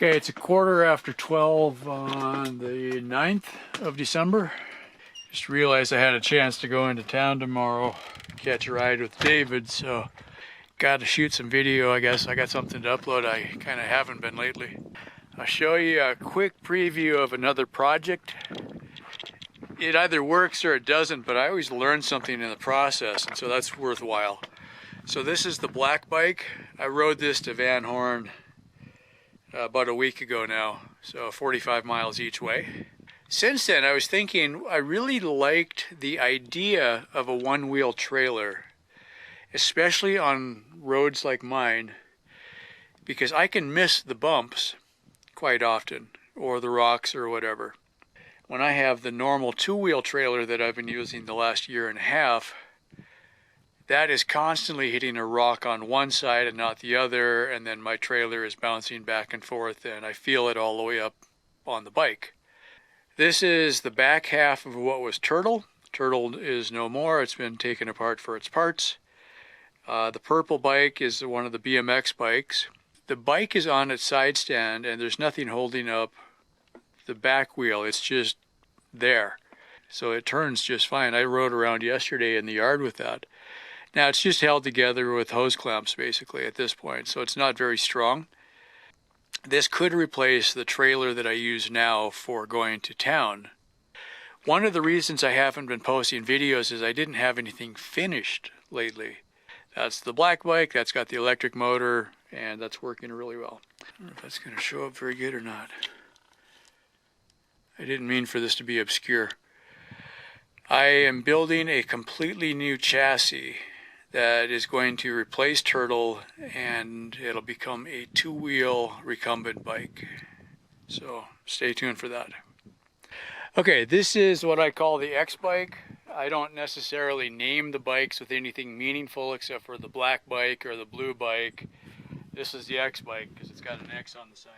Okay, it's a quarter after 12 on the 9th of December. Just realized I had a chance to go into town tomorrow, catch a ride with David, so got to shoot some video. I guess I got something to upload. I kind of haven't been lately. I'll show you a quick preview of another project. It either works or it doesn't, but I always learn something in the process, and so that's worthwhile. So this is the black bike. I rode this to Van Horn about a week ago now, so 45 miles each way. Since then, I was thinking I really liked the idea of a one-wheel trailer, especially on roads like mine, because I can miss the bumps quite often, or the rocks or whatever. When I have the normal two-wheel trailer that I've been using the last year and a half, that is constantly hitting a rock on one side and not the other, and then my trailer is bouncing back and forth, and I feel it all the way up on the bike. This is the back half of what was Turtle. Turtle is no more. It's been taken apart for its parts. The purple bike is one of the BMX bikes. The bike is on its side stand, and there's nothing holding up the back wheel. It's just there. So it turns just fine. I rode around yesterday in the yard with that. Now it's just held together with hose clamps basically at this point, so it's not very strong. This could replace the trailer that I use now for going to town. One of the reasons I haven't been posting videos is I didn't have anything finished lately. That's the black bike, that's got the electric motor, and that's working really well. I don't know if that's going to show up very good or not. I didn't mean for this to be obscure. I am building a completely new chassis that is going to replace Turtle, and it'll become a two-wheel recumbent bike. So stay tuned for that. Okay, this is what I call the X bike. I don't necessarily name the bikes with anything meaningful except for the black bike or the blue bike. This is the X bike because it's got an X on the side.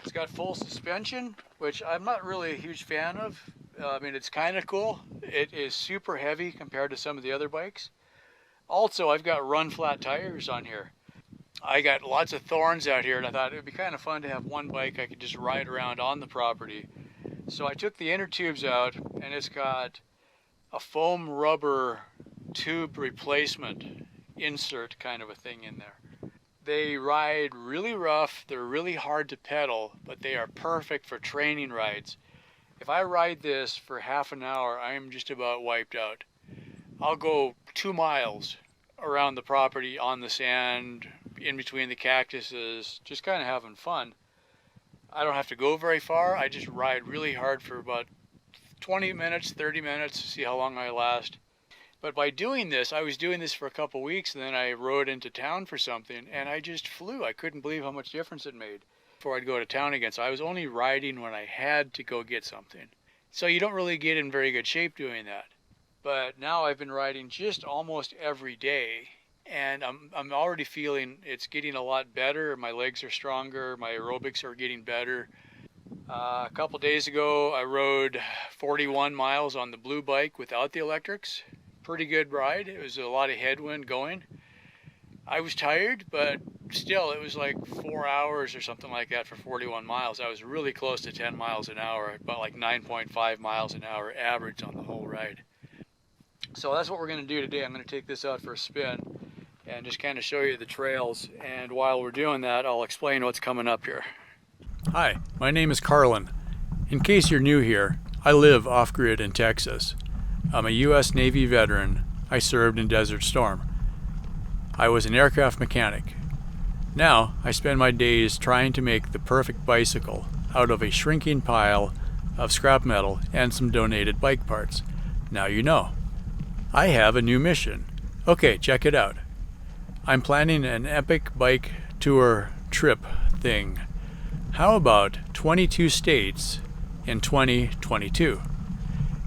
It's got full suspension, which I'm not really a huge fan of. I mean, it's kind of cool. It is super heavy compared to some of the other bikes. Also, I've got run flat tires on here. I got lots of thorns out here, and I thought it would be kind of fun to have one bike I could just ride around on the property. So I took the inner tubes out, and it's got a foam rubber tube replacement insert kind of a thing in there. They ride really rough, they're really hard to pedal, but they are perfect for training rides. If I ride this for half an hour, I am just about wiped out. I'll go 2 miles around the property on the sand, in between the cactuses, just kind of having fun. I don't have to go very far. I just ride really hard for about 20 minutes, 30 minutes to see how long I last. But by doing this, I was doing this for a couple weeks, and then I rode into town for something, and I just flew. I couldn't believe how much difference it made before I'd go to town again. So I was only riding when I had to go get something. So you don't really get in very good shape doing that. But now I've been riding just almost every day, and I'm already feeling it's getting a lot better. My legs are stronger, my aerobics are getting better. A couple days ago, I rode 41 miles on the blue bike without the electrics. Pretty good ride. It was a lot of headwind going. I was tired, but still, it was like 4 hours or something like that for 41 miles. I was really close to 10 miles an hour, about like 9.5 miles an hour average on the whole ride. So that's what we're going to do today. I'm going to take this out for a spin and just kind of show you the trails. And while we're doing that, I'll explain what's coming up here. Hi, my name is Carlin. In case you're new here, I live off-grid in Texas. I'm a U.S. Navy veteran. I served in Desert Storm. I was an aircraft mechanic. Now, I spend my days trying to make the perfect bicycle out of a shrinking pile of scrap metal and some donated bike parts. Now you know. I have a new mission. Okay, check it out. I'm planning an epic bike tour trip thing. How about 22 states in 2022?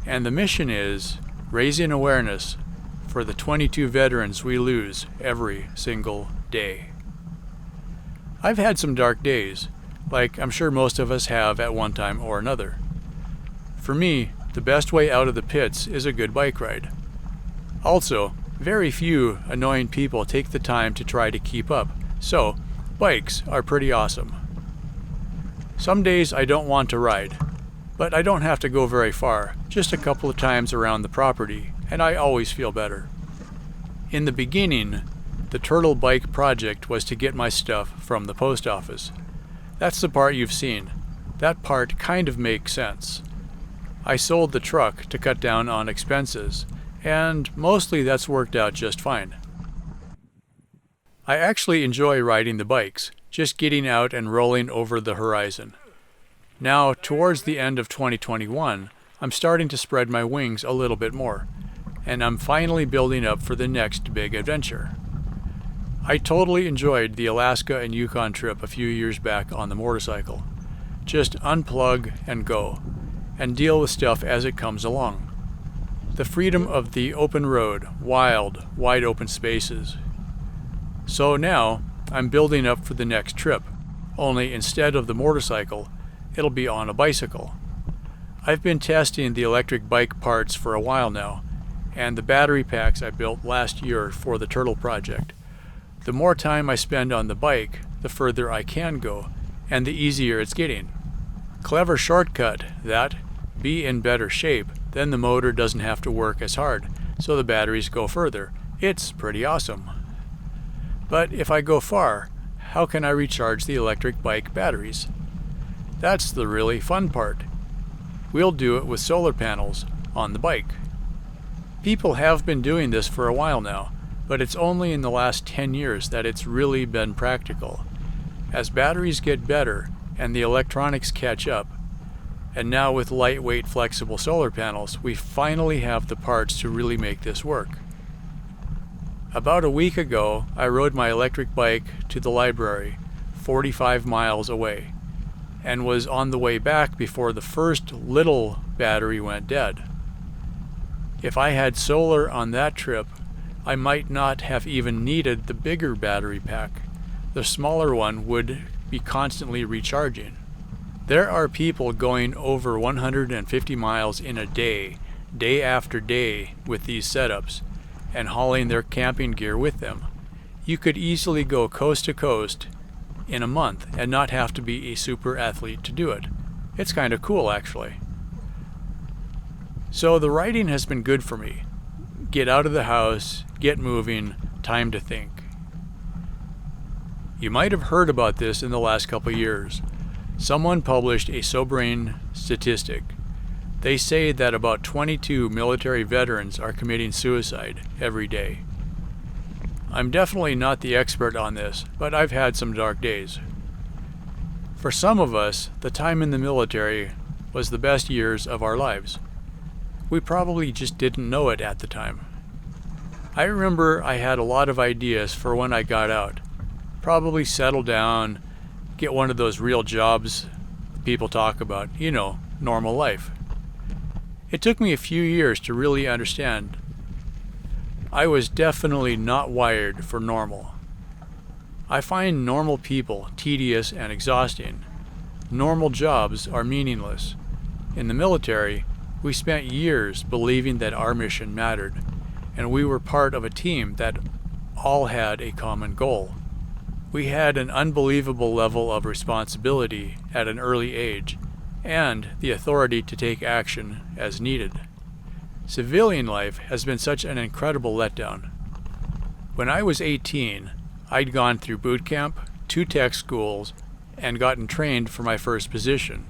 And the mission is raising awareness for the 22 veterans we lose every single day. I've had some dark days, like I'm sure most of us have at one time or another. For me, the best way out of the pits is a good bike ride. Also, very few annoying people take the time to try to keep up, so bikes are pretty awesome. Some days I don't want to ride, but I don't have to go very far, just a couple of times around the property, and I always feel better. In the beginning, the turtle bike project was to get my stuff from the post office. That's the part you've seen. That part kind of makes sense. I sold the truck to cut down on expenses, and mostly that's worked out just fine. I actually enjoy riding the bikes, just getting out and rolling over the horizon. Now, towards the end of 2021, I'm starting to spread my wings a little bit more, and I'm finally building up for the next big adventure. I totally enjoyed the Alaska and Yukon trip a few years back on the motorcycle. Just unplug and go, and deal with stuff as it comes along. The freedom of the open road, wild, wide open spaces. So now, I'm building up for the next trip, only instead of the motorcycle, it'll be on a bicycle. I've been testing the electric bike parts for a while now, and the battery packs I built last year for the Turtle project. The more time I spend on the bike, the further I can go, and the easier it's getting. Clever shortcut, that. Be in better shape, then the motor doesn't have to work as hard, so the batteries go further. It's pretty awesome. But if I go far, how can I recharge the electric bike batteries? That's the really fun part. We'll do it with solar panels on the bike. People have been doing this for a while now, but it's only in the last 10 years that it's really been practical. As batteries get better and the electronics catch up, and now with lightweight flexible solar panels, we finally have the parts to really make this work. About a week ago, I rode my electric bike to the library, 45 miles away, and was on the way back before the first little battery went dead. If I had solar on that trip, I might not have even needed the bigger battery pack. The smaller one would be constantly recharging. There are people going over 150 miles in a day, day after day, with these setups, and hauling their camping gear with them. You could easily go coast to coast in a month and not have to be a super athlete to do it. It's kind of cool, actually. So the riding has been good for me. Get out of the house, get moving, time to think. You might have heard about this in the last couple years. Someone published a sobering statistic. They say that about 22 military veterans are committing suicide every day. I'm definitely not the expert on this, but I've had some dark days. For some of us, the time in the military was the best years of our lives. We probably just didn't know it at the time. I remember I had a lot of ideas for when I got out. Probably settle down, get one of those real jobs people talk about, normal life. It took me a few years to really understand. I was definitely not wired for normal. I find normal people tedious and exhausting. Normal jobs are meaningless. In the military, we spent years believing that our mission mattered, and we were part of a team that all had a common goal. We had an unbelievable level of responsibility at an early age, and the authority to take action as needed. Civilian life has been such an incredible letdown. When I was 18, I'd gone through boot camp, 2 tech schools, and gotten trained for my first position.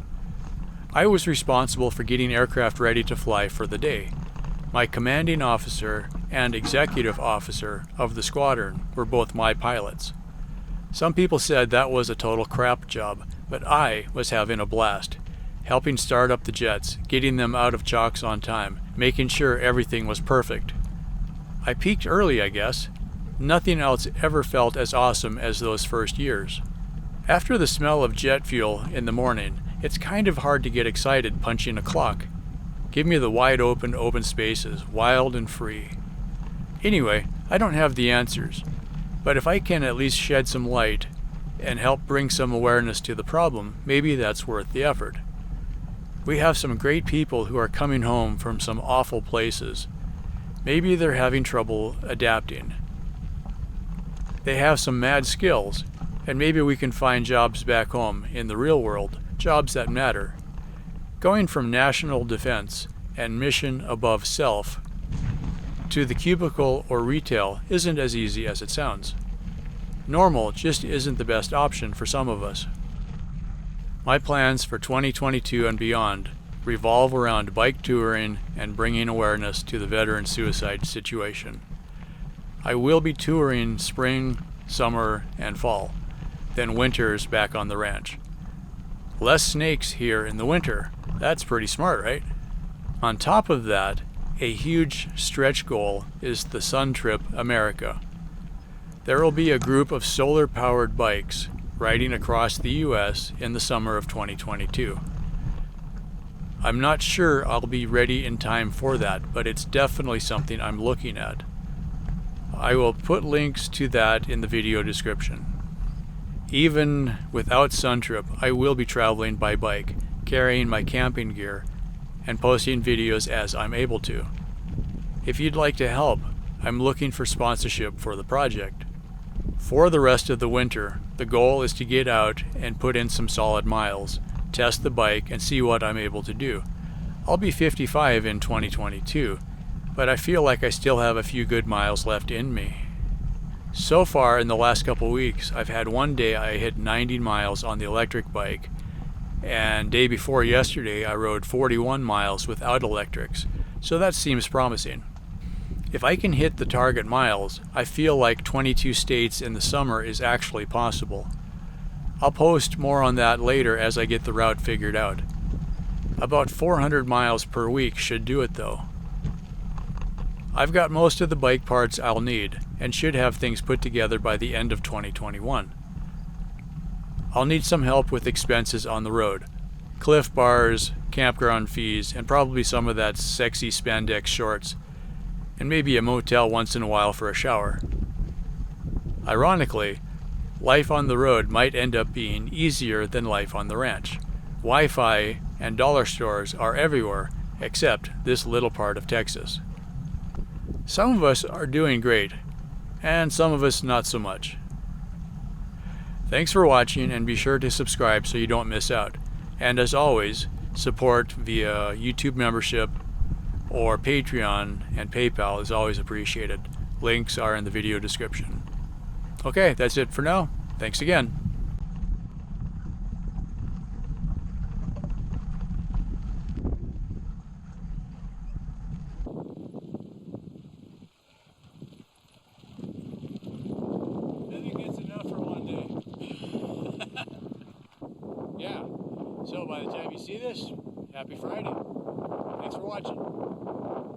I was responsible for getting aircraft ready to fly for the day. My commanding officer and executive officer of the squadron were both my pilots. Some people said that was a total crap job, but I was having a blast, helping start up the jets, getting them out of chocks on time, making sure everything was perfect. I peaked early, I guess. Nothing else ever felt as awesome as those first years. After the smell of jet fuel in the morning, it's kind of hard to get excited punching a clock. Give me the wide open spaces, wild and free. Anyway, I don't have the answers, but if I can at least shed some light and help bring some awareness to the problem, maybe that's worth the effort. We have some great people who are coming home from some awful places. Maybe they're having trouble adapting. They have some mad skills, And maybe we can find jobs back home in the real world, jobs that matter. Going from national defense and mission above self to the cubicle or retail isn't as easy as it sounds. Normal just isn't the best option for some of us. My plans for 2022 and beyond revolve around bike touring and bringing awareness to the veteran suicide situation. I will be touring spring, summer, and fall, then winters back on the ranch. Less snakes here in the winter. That's pretty smart, right? On top of that, a huge stretch goal is the Sun Trip America. There will be a group of solar-powered bikes riding across the U.S. in the summer of 2022. I'm not sure I'll be ready in time for that, but it's definitely something I'm looking at. I will put links to that in the video description. Even without Sun Trip, I will be traveling by bike, carrying my camping gear, and posting videos as I'm able to. If you'd like to help, I'm looking for sponsorship for the project. For the rest of the winter, the goal is to get out and put in some solid miles, test the bike, and see what I'm able to do. I'll be 55 in 2022, but I feel like I still have a few good miles left in me. So far in the last couple weeks, I've had one day I hit 90 miles on the electric bike, and day before yesterday I rode 41 miles without electrics, so that seems promising. If I can hit the target miles, I feel like 22 states in the summer is actually possible. I'll post more on that later as I get the route figured out. About 400 miles per week should do it though. I've got most of the bike parts I'll need and should have things put together by the end of 2021. I'll need some help with expenses on the road. Cliff bars, campground fees, and probably some of that sexy spandex shorts, and maybe a motel once in a while for a shower. Ironically, life on the road might end up being easier than life on the ranch. Wi-Fi and dollar stores are everywhere except this little part of Texas. Some of us are doing great, and some of us not so much. Thanks for watching, and be sure to subscribe so you don't miss out. And as always, support via YouTube membership or Patreon and PayPal is always appreciated. Links are in the video description. Okay, that's it for now. Thanks again. I think it's enough for one day. Yeah. So by the time you see this, happy Friday. Thanks for watching.